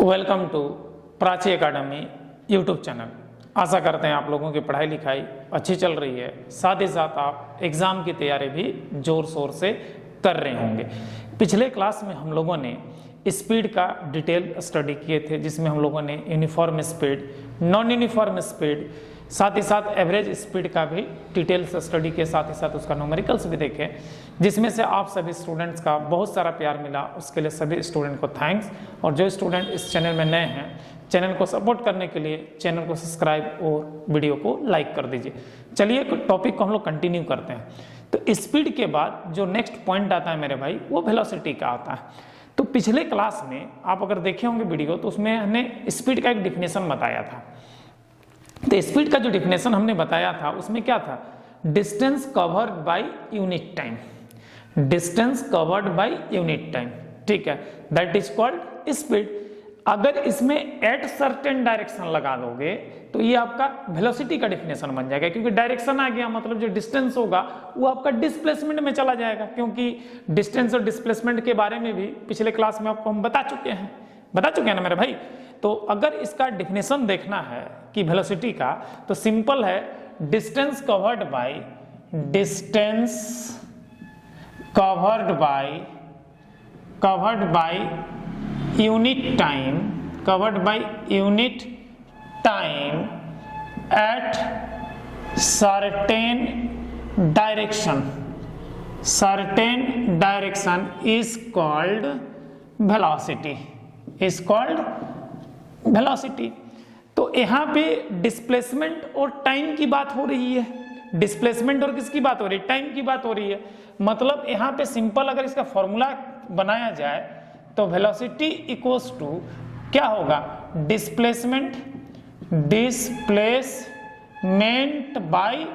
Welcome to Prachi academy YouTube channel. आशा करते हैं आप लोगों की पढ़ाई लिखाई अच्छी चल रही है, साथ ही साथ आप एग्ज़ाम की तैयारी भी ज़ोर शोर से कर रहे होंगे। पिछले क्लास में हम लोगों ने स्पीड का डिटेल स्टडी किए थे, जिसमें हम लोगों ने uniform speed, non uniform speed, साथ ही साथ एवरेज स्पीड का भी डिटेल से स्टडी के साथ ही साथ उसका न्यूमेरिकल्स भी देखे, जिसमें से आप सभी स्टूडेंट्स का बहुत सारा प्यार मिला। उसके लिए सभी स्टूडेंट को थैंक्स। और जो स्टूडेंट इस चैनल में नए हैं, चैनल को सपोर्ट करने के लिए चैनल को सब्सक्राइब और वीडियो को लाइक कर दीजिए। चलिए टॉपिक को हम लोग कंटिन्यू करते हैं। तो स्पीड के बाद जो नेक्स्ट पॉइंट आता है मेरे भाई, वो वेलोसिटी का आता है। तो पिछले क्लास में आप अगर देखे होंगे वीडियो, तो उसमें हमने स्पीड का एक डिफिनेशन बताया था। तो स्पीड का जो डिफिनेशन हमने बताया था, उसमें क्या था? Distance covered by unit time, distance covered by unit time, ठीक है, दैट इज कॉल्ड स्पीड। अगर इसमें एट सर्टेन डायरेक्शन लगा दोगे तो ये आपका वेलोसिटी का डिफिनेशन बन जाएगा, क्योंकि डायरेक्शन आ गया मतलब जो डिस्टेंस होगा वो आपका डिस्प्लेसमेंट में चला जाएगा, क्योंकि डिस्टेंस और डिस्प्लेसमेंट के बारे में भी पिछले क्लास में आपको हम बता चुके हैं ना मेरे भाई। तो अगर इसका डिफिनेशन देखना है कि वेलोसिटी का, तो सिंपल है, distance covered by, distance covered by unit time, covered by unit time eight certain direction is called velocity. तो यहाँ पे डिस्प्लेसमेंट और टाइम की बात हो रही है। डिस्प्लेसमेंट और किसकी बात हो रही है? टाइम की बात हो रही है। मतलब यहाँ पे सिंपल अगर इसका फॉर्मूला बनाया जाए तो वेलोसिटी इक्वल्स टू क्या होगा? डिस्प्लेसमेंट बाय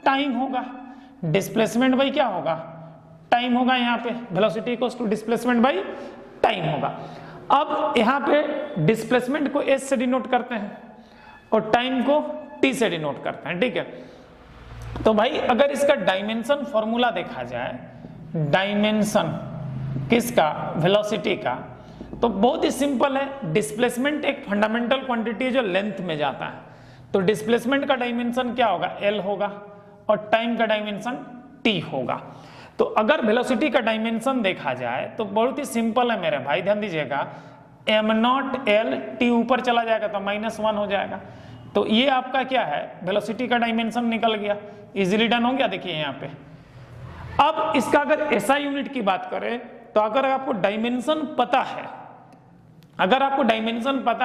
टाइम होगा। डिस्प्लेसमेंट बाय क्या होगा? टाइम होगा। यहाँ पे velocity equals to displacement by time होगा। अब यहाँ पे डिस्प्लेसमेंट को एस से डिनोट करते हैं और टाइम को टी से डिनोट करते हैं, ठीक है। तो भाई अगर इसका डायमेंशन फॉर्मूला देखा जाए, डायमेंशन किसका? वेलोसिटी का, तो बहुत ही सिंपल है। डिस्प्लेसमेंट एक फंडामेंटल क्वांटिटी है जो लेंथ में जाता है, तो डिस्प्लेसमेंट का डायमेंशन क्या होगा? एल होगा, और टाइम का डायमेंशन टी होगा। तो अगर वेलोसिटी का डायमेंशन देखा जाए तो बहुत ही सिंपल है मेरे भाई, ध्यान दीजिएगा, एम नॉट एल टी ऊपर चला जाएगा तो -1 हो जाएगा। तो ये आपका क्या है? वेलोसिटी का डायमेंशन निकल गया, इजीली डन हो गया। देखिए यहाँ पे अब इसका अगर एसआई यूनिट की बात करें, तो अगर आपको डायमेंशन पता है,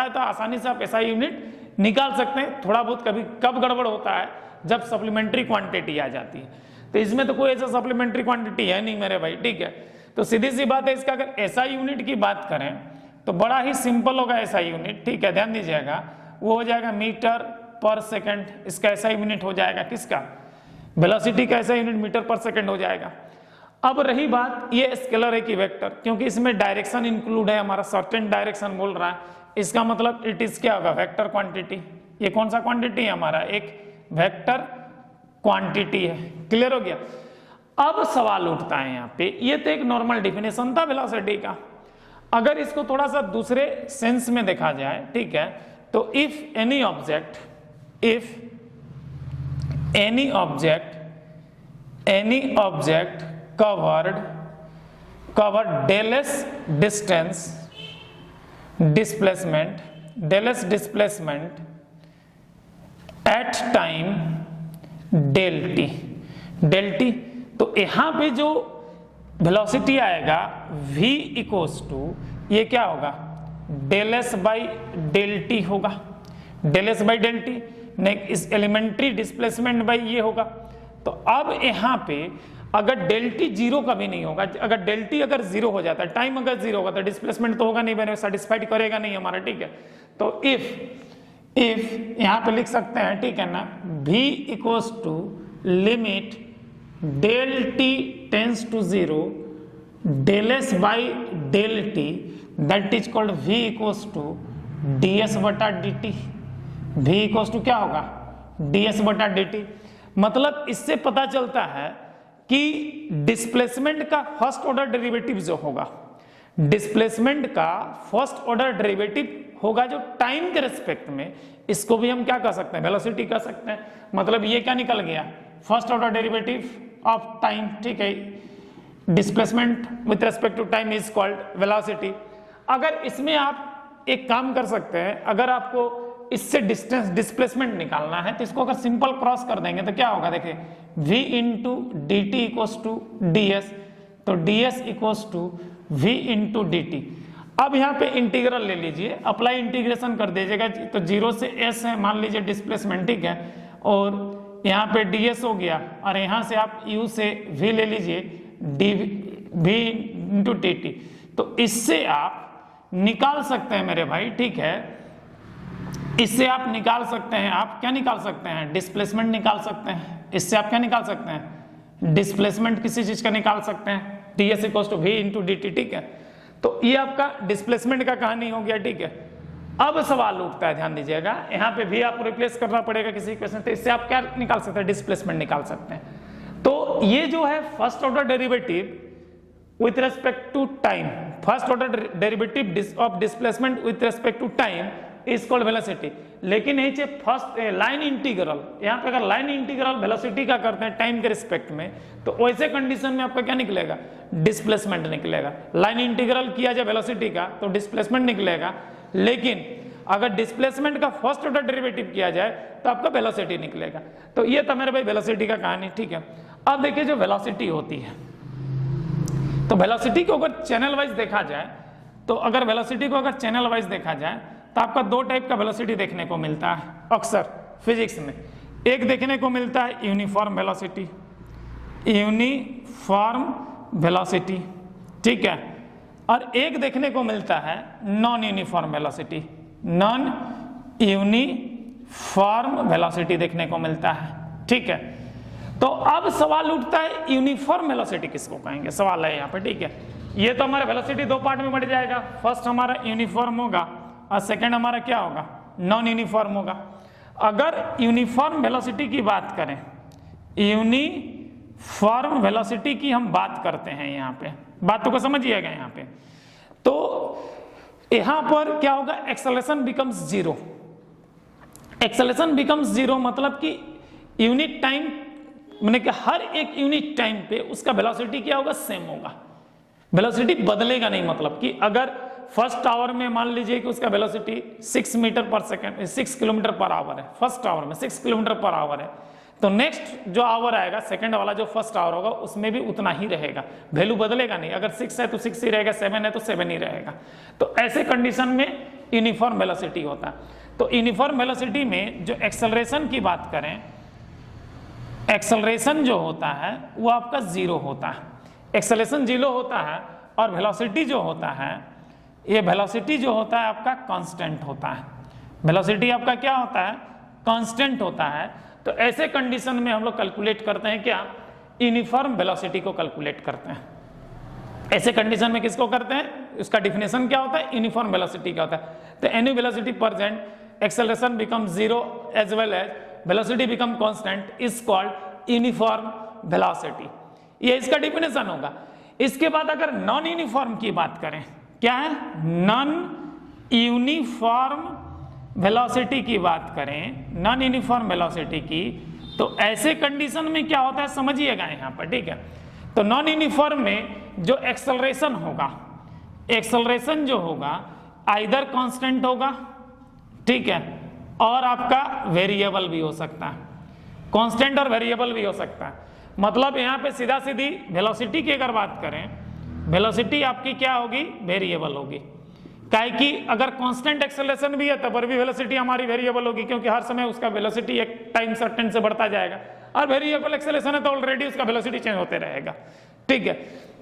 तो आसानी से आप एसआई यूनिट निकाल सकते हैं। थोड़ा बहुत कभी कब गड़बड़ होता है? जब सप्लीमेंट्री क्वांटिटी आ जाती है। तो इसमें तो कोई ऐसा सप्लीमेंट्री क्वांटिटी है नहीं मेरे भाई, ठीक है। तो सीधी सी बात है, इसका अगर एसआई यूनिट की बात करें तो बड़ा ही सिंपल होगा एसआई यूनिट, ठीक है, ध्यान दीजिएगा, वो हो जाएगा मीटर पर सेकंड। इसका एसआई यूनिट हो जाएगा किसका? वेलोसिटी का एसआई यूनिट मीटर पर सेकंड हो जाएगा। अब रही बात, ये स्केलर है कि वेक्टर, क्योंकि इसमें डायरेक्शन इंक्लूड है, हमारा सर्टेन डायरेक्शन बोल रहा है, इसका मतलब इट इज क्या होगा? Vector quantity. ये कौन सा क्वांटिटी है हमारा? एक वेक्टर क्वांटिटी है। क्लियर हो गया? अब सवाल उठता है यहाँ पे, ये तो एक नॉर्मल डिफिनेशन था वेलोसिटी का। अगर इसको थोड़ा सा दूसरे सेंस में देखा जाए, ठीक है, तो if any object covered del s displacement at time del t, तो यहां पे जो वेलोसिटी आएगा v इक्वल्स टू, ये क्या होगा? del s by del t होगा। del s by del t, इस एलिमेंट्री डिस्प्लेसमेंट बाई ये होगा। तो अब यहां पे अगर डेल टी जीरो कभी नहीं होगा, अगर डेल टी अगर जीरो हो जाता है, टाइम अगर जीरो होगा, तो डिस्प्लेसमेंट तो होगा नहीं, मैंने सेटिस्फाइड करेगा नहीं हमारा, ठीक है। तो इफ यहां पे लिख सकते हैं, ठीक है ना, v equals to limit del T tends to 0 del S by del T, that is called v equals to ds बटा dt। v इक्वल्स टू क्या होगा? ds बटा dt। मतलब इससे पता चलता है कि डिस्प्लेसमेंट का फर्स्ट ऑर्डर डेरिवेटिव जो होगा, डिस्प्लेसमेंट का फर्स्ट ऑर्डर डेरिवेटिव होगा जो टाइम के रिस्पेक्ट में, इसको भी हम क्या कर सकते हैं, वेलोसिटी कर सकते हैं। मतलब ये क्या निकल गया, first order derivative of time, ठीक है, displacement with respect to time is called velocity. अगर इसमें आप एक काम कर सकते हैं, अगर आपको इससे डिस्टेंस डिस्प्लेसमेंट निकालना है तो इसको अगर सिंपल क्रॉस कर देंगे तो क्या होगा, देखिए v into D T equals to D S, तो ds equals to v into D T. अब यहाँ पे इंटीग्रल ले लीजिए, अप्लाई इंटीग्रेशन कर दीजिएगा, तो 0 से s है मान लीजिए डिस्प्लेसमेंट, ठीक है, और यहाँ पे ds हो गया, और यहाँ से आप u से v ले लीजिए v इंटू डी टी। तो इससे आप निकाल सकते हैं मेरे भाई, ठीक है, इससे आप निकाल सकते हैं, आप क्या निकाल सकते हैं, डिस्प्लेसमेंट निकाल सकते हैं। इससे आप क्या निकाल सकते हैं, डिस्प्लेसमेंट किसी चीज का निकाल सकते हैं, ds equals to v into D T, ठीक है। तो ये आपका डिस्प्लेसमेंट का कहानी हो गया, ठीक है। अब सवाल उठता है, ध्यान दीजिएगा, यहाँ पे भी आपको रिप्लेस करना पड़ेगा किसी इक्वेशन, तो इससे आप क्या निकाल सकते हैं, डिस्प्लेसमेंट निकाल सकते हैं। तो ये जो है first order derivative with respect to time, first order derivative of displacement with respect to time is called velocity. लेकिन यही फर्स्ट लाइन इंटीग्रल, यहाँ पे अगर लाइन इंटीग्रल वेलोसिटी का करते हैं टाइम के रिस्पेक्ट में, तो वैसे कंडीशन में आपका क्या निकलेगा, डिस्प्लेसमेंट निकलेगा। लाइन इंटीग्रल किया जाए वेलोसिटी का तो डिस्प्लेसमेंट निकलेगा, लेकिन अगर डिस्प्लेसमेंट का फर्स्ट ऑर्डर डेरिवेटिव किया जाए तो आपका वेलोसिटी निकलेगा। तो ये था मेरे भाई वेलोसिटी का कहानी, ठीक है। अब देखिए जो वेलोसिटी होती है, तो वेलोसिटी को अगर चैनल वाइज देखा जाए, तो अगर वेलोसिटी को अगर चैनल वाइज देखा जाए तो आपका दो टाइप का वेलोसिटी देखने को मिलता है अक्सर फिजिक्स में। एक देखने को मिलता है यूनिफॉर्म वेलोसिटी, यूनिफॉर्म वेलोसिटी, ठीक है, और एक देखने को मिलता है non uniform velocity, non uniform velocity देखने को मिलता है, ठीक है। तो अब सवाल उठता है यूनिफॉर्म वेलोसिटी किसको कहेंगे, सवाल है यहाँ पे, ठीक है। ये तो हमारा वेलोसिटी दो पार्ट में बढ़ जाएगा, फर्स्ट हमारा यूनिफॉर्म होगा और सेकंड हमारा क्या होगा, नॉन यूनिफॉर्म होगा। अगर यूनिफॉर्म वेलोसिटी की बात करें, यूनिफॉर्म वेलोसिटी की हम बात करते हैं, यहाँ पे बातों को समझिएगा, यहाँ पे तो यहाँ पर क्या होगा, acceleration becomes zero. Acceleration becomes zero मतलब कि यूनिट टाइम, मैंने कि हर एक यूनिट टाइम पे उसका वेलोसिटी क्या होगा, सेम होगा, वेलोसिटी बदलेगा नहीं। मतलब कि अगर फर्स्ट आवर में मान लीजिए कि उसका वेलोसिटी 6 मीटर पर सेकंड, 6 किलोमीटर पर आवर है, फर्स्ट आवर में 6 किलोमीटर पर आवर है, तो नेक्स्ट जो आवर आएगा सेकंड वाला जो फर्स्ट आवर होगा उसमें भी उतना ही रहेगा, वैल्यू बदलेगा नहीं। अगर 6 है तो 6 ही रहेगा, 7 है तो 7 ही रहेगा। तो ऐसे कंडीशन में यूनिफॉर्म वेलोसिटी होता है। तो यूनिफॉर्म वेलोसिटी में जो एक्सेलरेशन की बात करें, एक्सेलरेशन जो होता है वो आपका जीरो होता है, एक्सेलरेशन जीरो होता है, और वेलोसिटी जो होता है, ये वेलोसिटी जो होता है आपका कांस्टेंट होता है। वेलोसिटी आपका क्या होता है, कांस्टेंट होता है। तो ऐसे कंडीशन में हम लोग कैलकुलेट करते हैं क्या, यूनिफॉर्म वेलोसिटी को कैलकुलेट करते हैं। ऐसे कंडीशन में किसको करते हैं, उसका डिफिनेशन क्या होता है, यूनिफॉर्म वेलोसिटी का होता है। तो any velocity percent acceleration become zero as well as velocity become constant is called uniform velocity. ये इसका डिफिनेशन होगा। इसके बाद अगर नॉन यूनिफॉर्म की बात करें, क्या है, नॉन यूनिफॉर्म वेलोसिटी की बात करें, नॉन यूनिफॉर्म वेलोसिटी की, तो ऐसे कंडीशन में क्या होता है समझिएगा यहाँ पर, ठीक है। तो नॉन यूनिफॉर्म में जो एक्सेलरेशन होगा, एक्सेलरेशन जो होगा आइदर कांस्टेंट होगा, ठीक है, और आपका वेरिएबल भी हो सकता है, कांस्टेंट और वेरिएबल भी हो सकता है। मतलब यहाँ पे सीधा सीधी वेलोसिटी की अगर बात करें, वेलोसिटी आपकी क्या होगी, वेरिएबल होगी। काहे कि अगर कांस्टेंट एक्सेलरेशन भी है तब पर भी वेलोसिटी हमारी वेरिएबल होगी, क्योंकि हर समय उसका वेलोसिटी एक टाइम सर्टेन से बढ़ता जाएगा, और वेरिएबल एक्सेलरेशन है तो ऑलरेडी उसका वेलोसिटी चेंज होते रहेगा, ठीक है।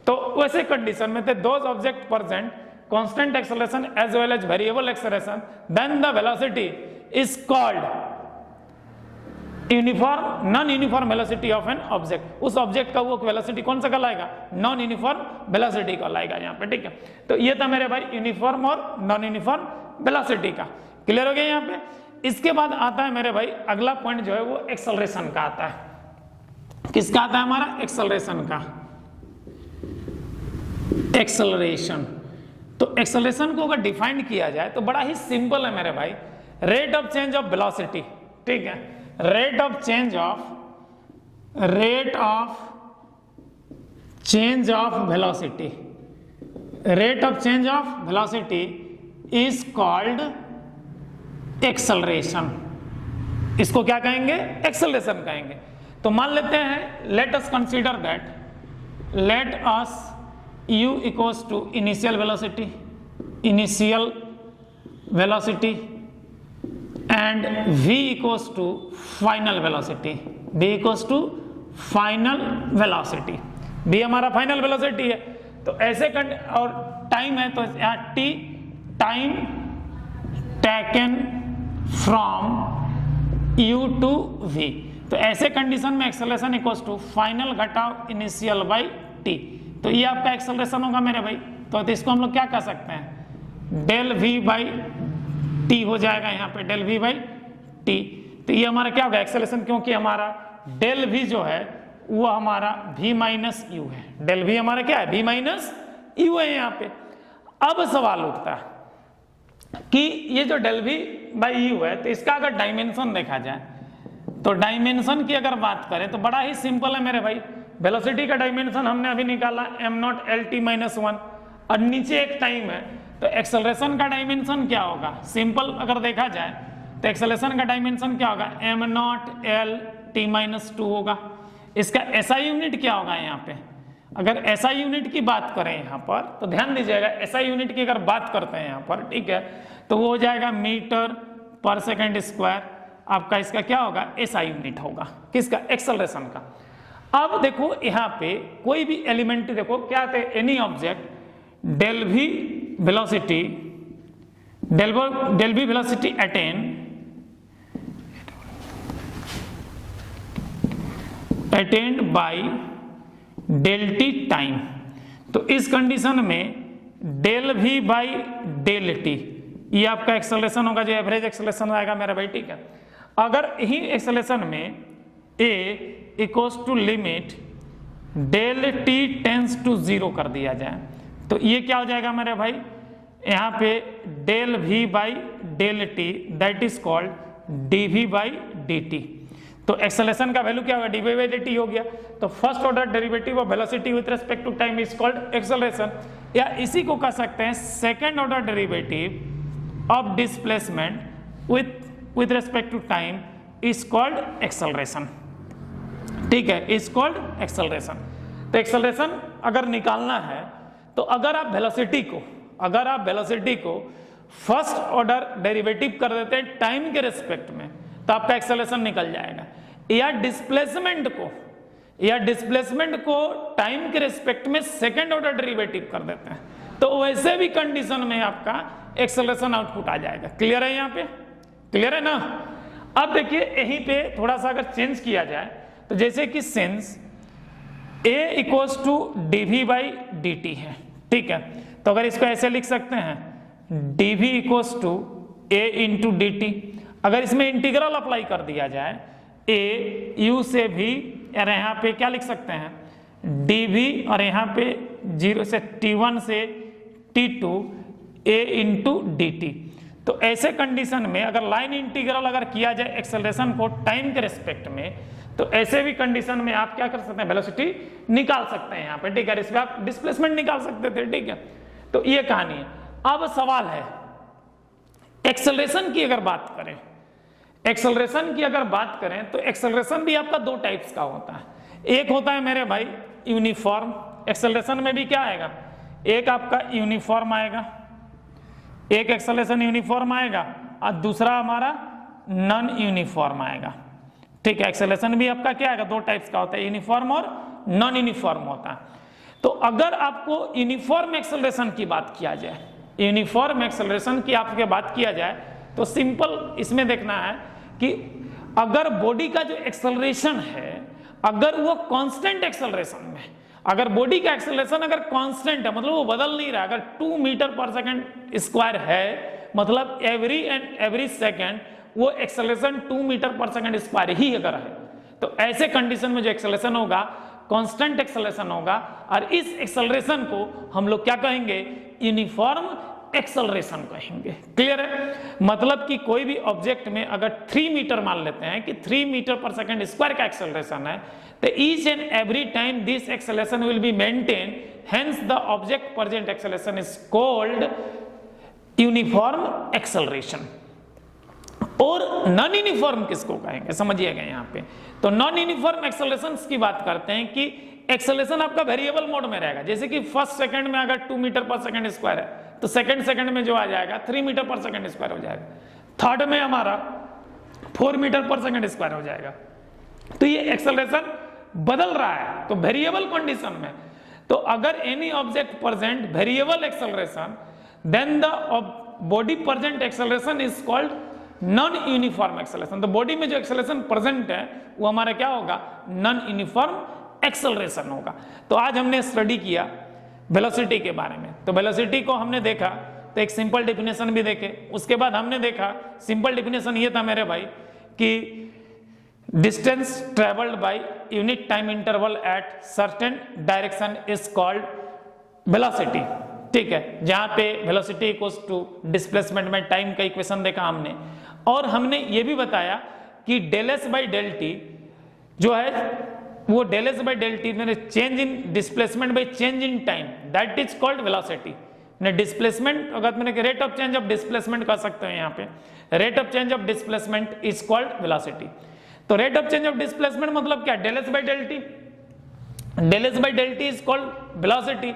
तो वैसे कंडीशन में those object present constant acceleration as well as variable acceleration, then the velocity is called uniform non uniform velocity of an object. उस ऑब्जेक्ट का वो वेलोसिटी कौन सा कहलाएगा, नॉन यूनिफॉर्म वेलोसिटी कहलाएगा यहाँ पे, ठीक है। तो ये था मेरे भाई यूनिफॉर्म और नॉन यूनिफॉर्म वेलोसिटी का, क्लियर हो गया यहाँ पे। इसके बाद आता है मेरे भाई अगला पॉइंट जो है वो एक्सेलरेशन का आता है। किसका आता है हमारा, एक्सेलरेशन का, एक्सेलरेशन। तो एक्सेलरेशन को अगर डिफाइन किया जाए तो बड़ा ही सिंपल है मेरे भाई, rate of change of velocity, ठीक है, rate of change of velocity, rate of change of velocity is called acceleration. इसको क्या कहेंगे? एक्सेलरेशन कहेंगे। तो मान लेते हैं, let us consider that, let us u equals to initial velocity and v equals to final velocity, v equals to final velocity, v हमारा final velocity है। तो ऐसे और टाइम है, तो यहाँ t time taken from u to v। तो ऐसे कंडीशन में एक्सेलरेशन इक्वल्स टू फाइनल घटाओ इनिशियल बाई t। तो ये आपका एक्सेलरेशन होगा मेरे भाई। तो इसको हम लोग क्या कह सकते हैं? डेल v बाई टी हो जाएगा यहाँ पे, डेल v बाई टी। तो ये हमारा क्या होगा? एक्सेलरेशन, क्योंकि हमारा डेल v जो है वो हमारा v माइनस यू है, डेल v हमारा क्या है? v माइनस यू है यहाँ पे। अब सवाल उठता है कि ये जो डेल v बाई यू है, तो इसका अगर डायमेंशन देखा जाए, तो डायमेंशन की अगर बात करें तो बड़ा ही सिंपल है मेरे भाई। वेलोसिटी का डायमेंशन हमने अभी निकाला m0 lt माइनस 1, और नीचे एक टाइम है, तो एक्सेलरेशन का डायमेंशन क्या होगा? सिंपल अगर देखा जाए तो एक्सेलरेशन का डायमेंशन क्या होगा? m0 lt माइनस 2 होगा। इसका SI यूनिट क्या होगा यहाँ पे? अगर SI यूनिट की बात करें यहाँ पर, तो ध्यान दीजिएगा, SI यूनिट की अगर बात करते हैं यहाँ पर, ठीक है, तो वो हो जाएगा मीटर पर सेकेंड स्क्वायर। आपका इसका क्या होगा? SI यूनिट होगा, किसका? एक्सेलरेशन का। अब देखो यहाँ पे कोई भी एलिमेंट देखो क्या थे, any object del v velocity attained by del t time. तो इस कंडीशन में del v by del t ये आपका एक्सेलरेशन होगा, जो एवरेज एक्सेलरेशन आएगा मेरा भाई, ठीक है। अगर ही एक्सेलरेशन में a equals to limit del t tends to 0 कर दिया जाए, तो ये क्या हो जाएगा मेरे भाई? यहाँ पे del v by del t that is called dv by dt। तो एक्सेलरेशन का वैल्यू क्या होगा? dv बाई dt हो गया। तो first order derivative of velocity with respect to time is called acceleration, या इसी को कह सकते हैं second order derivative of displacement with respect to time is called acceleration, ठीक है, इज कॉल्ड एक्सेलरेशन। तो एक्सेलरेशन अगर निकालना है, तो अगर आप वेलोसिटी को फर्स्ट ऑर्डर डेरिवेटिव कर देते हैं टाइम के रिस्पेक्ट में, तो आपका एक्सेलरेशन निकल जाएगा। या डिस्प्लेसमेंट को टाइम के रिस्पेक्ट में सेकेंड ऑर्डर डेरिवेटिव कर देते हैं, तो वैसे भी कंडीशन में आपका एक्सेलरेशन आउटपुट आ जाएगा। क्लियर है? यहाँ पे क्लियर है ना? अब देखिए यहीं पे थोड़ा सा अगर चेंज किया जाए, तो जैसे कि since a equals to dv by dt है, ठीक है, तो अगर इसको ऐसे लिख सकते हैं dv equals to a into dt। अगर इसमें इंटीग्रल अप्लाई कर दिया जाए a u से भी, और यहाँ पे क्या लिख सकते हैं dv, और यहाँ पे 0 से t1 से t2 a इंटू dt। तो ऐसे कंडीशन में अगर लाइन इंटीग्रल अगर किया जाए एक्सेलरेशन को टाइम के रिस्पेक्ट में, तो ऐसे भी कंडीशन में आप क्या कर सकते हैं? वेलोसिटी निकाल सकते हैं यहाँ पे, ठीक है, इसमें आप डिस्प्लेसमेंट निकाल सकते थे, ठीक है। तो ये कहानी है। अब सवाल है एक्सेलरेशन की अगर बात करें, तो एक्सेलरेशन भी आपका दो टाइप्स का होता है। एक होता है मेरे भाई यूनिफॉर्म, एक्सेलरेशन में भी क्या आएगा? एक आपका यूनिफॉर्म आएगा, एक एक्सेलरेशन यूनिफॉर्म आएगा, और दूसरा हमारा नॉन यूनिफॉर्म आएगा, ठीक है। एक्सेलरेशन भी आपका क्या आएगा? दो टाइप्स का होता है, यूनिफॉर्म और नॉन यूनिफॉर्म होता है। तो अगर आपको यूनिफॉर्म एक्सेलरेशन की बात किया जाए, तो सिंपल इसमें देखना है कि अगर बॉडी का जो एक्सेलरेशन है, अगर वो कांस्टेंट एक्सेलरेशन में, अगर बॉडी का एक्सेलरेशन अगर कांस्टेंट है, मतलब वो बदल नहीं रहा, अगर 2 मीटर पर सेकेंड स्क्वायर है, मतलब एवरी सेकेंड वो एक्सेलरेशन 2 मीटर पर सेकेंड स्क्वायर ही अगर है, तो ऐसे कंडीशन में जो एक्सेलरेशन होगा कांस्टेंट एक्सेलरेशन होगा, और इस एक्सेलरेशन को हम लोग क्या कहेंगे, यूनिफॉर्म एक्सेलरेशन कहेंगे। क्लियर है? मतलब कि कोई भी ऑब्जेक्ट में अगर 3 मीटर मान लेते हैं कि 3 मीटर पर सेकंड स्क्वायर का एक्सेलरेशन है, तो each and every time this acceleration will be maintain, hence the object present acceleration is called uniform acceleration. और नॉन यूनिफॉर्म किसको कहेंगे, समझिएगा यहाँ पे। तो नॉन यूनिफॉर्म एक्सेलरेशन की बात करते हैं कि एक्सेलरेशन आपका वेरिएबल मोड में रहेगा, जैसे कि फर्स्ट सेकंड में अगर 2 मीटर पर सेकंड स्क्वायर है तो सेकंड में जो आ जाएगा 3 मीटर पर सेकंड स्क्वायर हो जाएगा, थर्ड में हमारा 4 मीटर पर सेकंड स्क्वायर हो जाएगा। तो ये एक्सेलरेशन बदल रहा है, तो वेरिएबल कंडीशन में। तो अगर any object present variable acceleration, then the body present acceleration is called non uniform acceleration. तो बॉडी में जो एक्सेलरेशन प्रेजेंट है वो हमारा क्या होगा, नॉन यूनिफॉर्म एक्सेलरेशन होगा। तो आज हमने स्टडी किया वेलोसिटी के बारे में। तो वेलोसिटी को हमने देखा, तो एक सिंपल डेफिनेशन भी देखे, उसके बाद हमने देखा सिंपल डेफिनेशन ये था मेरे भाई कि distance travelled by unit time interval at certain direction is called velocity. ठीक है, जहां पे वेलोसिटी इक्वल्स टू डिस्प्लेसमेंट में टाइम का इक्वेशन देखा हमने, और हमने ये भी बताया कि del S by del T जो है वो del S by del T में change in displacement by change in time, that is called velocity. ने डिस्प्लेसमेंट अगर मैंने rate of change of displacement कर सकते हैं यहाँ पे, rate of change of displacement is called velocity. तो rate of change of displacement मतलब क्या, del S by del T, del S by del T is called velocity.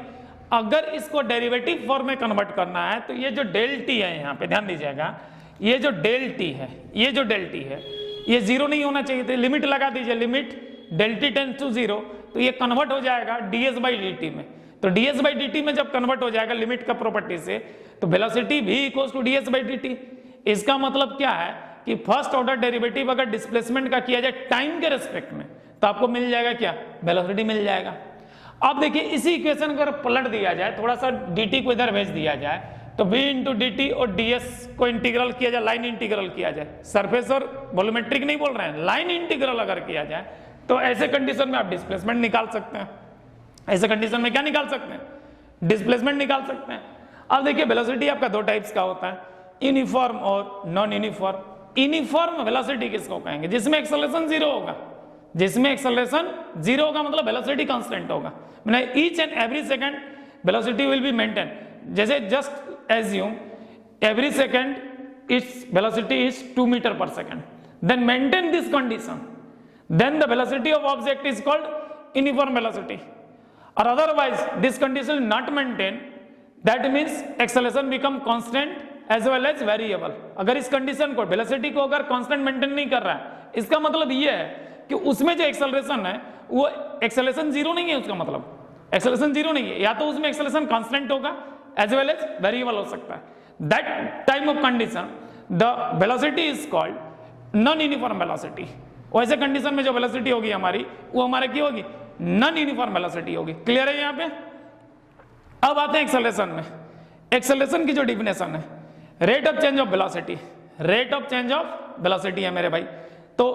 अगर इसको डेरिवेटिव फॉर्म में कन्वर्ट करना है तो ये जो डेल टी है, यहाँ पे ध्यान दीजिएगा, ये जो डेल टी है, ये जो डेल टी है ये जीरो नहीं होना चाहिए था, लिमिट लगा दीजिए, limit del T tends to zero, तो ये कन्वर्ट हो जाएगा ds बाई डी टी में। तो ds बाई डी टी में जब कन्वर्ट हो जाएगा लिमिट का प्रॉपर्टी से, तो वेलोसिटी भी equals to ds by d t. इसका मतलब क्या है कि फर्स्ट ऑर्डर डेरिवेटिव अगर डिस्प्लेसमेंट का किया जाए टाइम के रेस्पेक्ट में, तो आपको मिल जाएगा क्या, वेलोसिटी मिल जाएगा। अब देखिए इसी इक्वेशन को अगर पलट दिया जाए, थोड़ा सा dt को इधर भेज दिया जाए, तो v इंटू डी टी और ds को इंटीग्रल किया जाए, लाइन इंटीग्रल किया जाए, सरफेस और वॉल्यूमेट्रिक नहीं बोल रहे हैं, लाइन इंटीग्रल अगर किया जाए, तो ऐसे कंडीशन में आप डिस्प्लेसमेंट निकाल सकते हैं। ऐसे कंडीशन में क्या निकाल सकते हैं, डिस्प्लेसमेंट निकाल सकते हैं। अब देखिए वेलोसिटी आपका दो टाइप्स का होता है, यूनिफॉर्म और नॉन यूनिफॉर्म। यूनिफॉर्म वेलोसिटी किसको कहेंगे, जिसमें एक्सेलरेशन जीरो होगा, जिसमें एक्सेलरेशन जीरो होगा मतलब वेलोसिटी कांस्टेंट होगा, मतलब each and every second velocity will be maintain. जैसे just assume every second it's velocity is 2 metre पर second, then maintain this condition, then the velocity of object is called uniform velocity, or otherwise this condition is not maintained, that means acceleration become constant as well as variable। अगर इस condition को velocity को अगर constant maintain नहीं कर रहा है, इसका मतलब ये है कि उसमें जो एक्सेलरेशन है वो एक्सेलरेशन जीरो नहीं है, उसका मतलब एक्सेलरेशन जीरो नहीं है, या तो उसमें एक्सेलरेशन कांस्टेंट होगा एज वेल एज वेरिएबल हो सकता है। That time of condition the velocity is called non uniform velocity. वैसे कंडीशन में जो वेलोसिटी होगी हमारी, वो हमारे की होगी, नॉन यूनिफॉर्म वेलोसिटी होगी। क्लियर है यहाँ पे? अब आते हैं एक्सेलरेशन में। एक्सेलरेशन की जो डिफिनेशन है, rate of change of velocity, rate of change of velocity है मेरे भाई। तो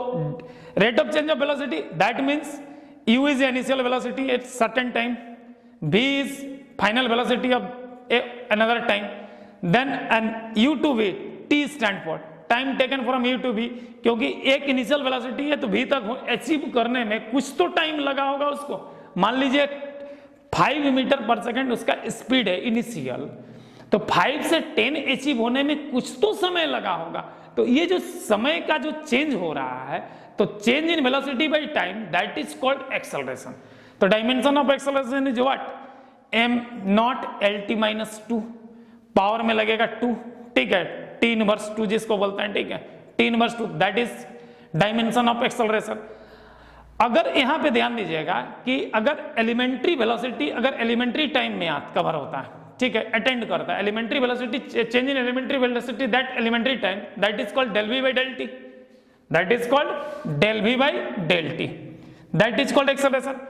rate of change of velocity that means u is initial velocity at certain time, v is final velocity of another time, then and u to v, t stand for time taken from u to v, क्योंकि एक initial velocity है तो v तक achieve करने में कुछ तो time लगा होगा उसको। मान लीजिए 5 मीटर पर सेकंड उसका स्पीड है इनिशियल, तो 5 से 10 अचीव होने में कुछ तो समय लगा होगा। तो ये जो समय का जो चेंज हो रहा है, तो change in velocity by time, that is called acceleration. तो dimension of acceleration is what, m not lt minus 2, power में लगेगा 2, ठीक है, t इनवर्स 2 जिसको बोलते हैं, ठीक है, t inverse 2, that is dimension of acceleration. अगर यहां पे ध्यान दीजिएगा कि अगर एलिमेंट्री वेलोसिटी अगर एलिमेंट्री टाइम में कवर होता है, ठीक है, अटेंड करता है, elementary velocity change in elementary velocity that elementary time, that is called del v by del t, that is called del v by del t, that is called acceleration.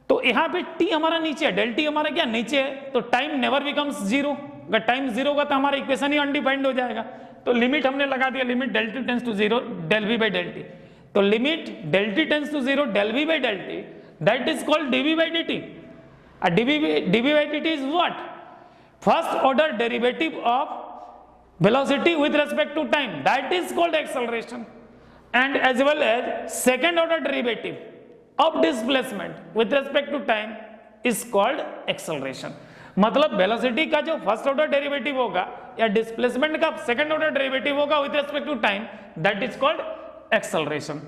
तो यहाँ पे t हमारा नीचे है, del t हमारा क्या नीचे है, तो टाइम नेवर बिकम्स जीरो। अगर टाइम जीरो होगा तो हमारा इक्वेशन ही अनडिफाइंड हो जाएगा। तो लिमिट हमने लगा दिया, limit del t tends to zero del v by del t। तो limit del t tends to zero del v by del t, that is called dv by dt. dv by dt is what? First order derivative of velocity with respect to time, that is called acceleration, and as well as second order derivative of displacement with respect to time is called acceleration. मतलब velocity का जो first order derivative होगा या displacement का second order derivative होगा with respect to time, that is called acceleration.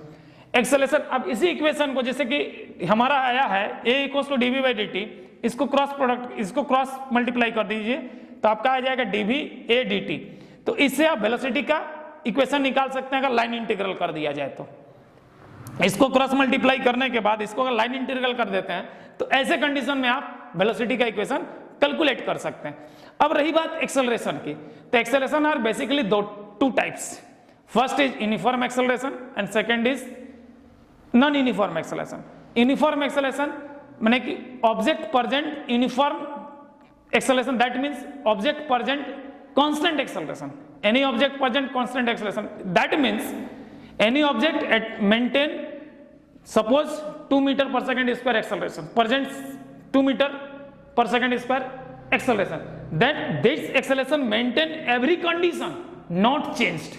Acceleration, अब इसी equation को जैसे कि हमारा आया है a equals to dv by dt, इसको क्रॉस प्रोडक्ट, इसको क्रॉस मल्टीप्लाई कर दीजिए तो आपका आ जाएगा dv a dt. तो इससे आप वेलोसिटी का इक्वेशन निकाल सकते हैं अगर लाइन इंटीग्रल कर दिया जाए तो. इसको क्रॉस मल्टीप्लाई करने के बाद इसको अगर लाइन इंटीग्रल कर देते हैं तो ऐसे कंडीशन में आप वेलोसिटी का इक्वेशन कैलकुलेट कर सकते हैं. अब रही बात एक्सेलरेशन की, तो acceleration are basically two types. First is uniform acceleration and second is non uniform acceleration. Uniform acceleration माने कि object present uniform acceleration, that means object present constant acceleration. Any object present constant acceleration, that means any object at maintain suppose 2 meter per second square acceleration, presents 2 meter per second square acceleration, then this acceleration maintain every condition, not changed.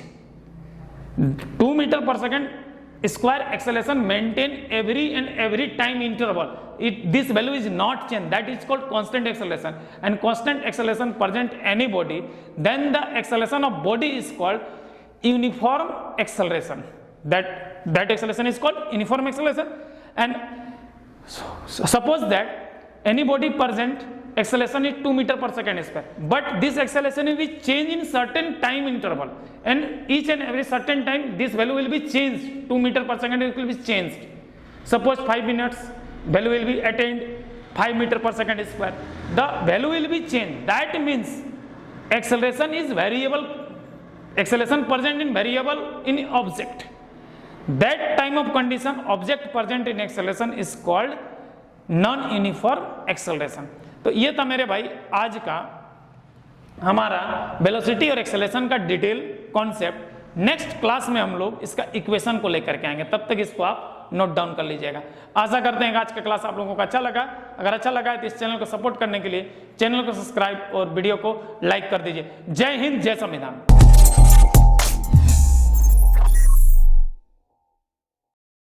2 meter per second square acceleration maintain every time interval, this value is not changed, that is called constant acceleration. And constant acceleration present any body, then the acceleration of body is called uniform acceleration. That acceleration is called uniform acceleration. And suppose that any body present acceleration is 2 meter per second square, but this acceleration will change in certain time interval, and each and every certain time this value will be changed. 2 meter per second it will be changed. Suppose 5 minutes value will be attained 5 meter per second square, the value will be changed. That means acceleration is variable, acceleration present in variable in object. That time of condition object present in acceleration is called non uniform acceleration. तो ये था मेरे भाई आज का हमारा velocity और acceleration का डिटेल कॉन्सेप्ट. नेक्स्ट क्लास में हम लोग इसका इक्वेशन को लेकर के आएंगे, तब तक इसको आप नोट डाउन कर लीजिएगा. आशा करते हैं कि आज का क्लास आप लोगों को अच्छा लगा. अगर अच्छा लगा है तो इस चैनल को सपोर्ट करने के लिए चैनल को सब्सक्राइब और वीडियो को लाइक कर दीजिए. जय हिंद, जय संविधान.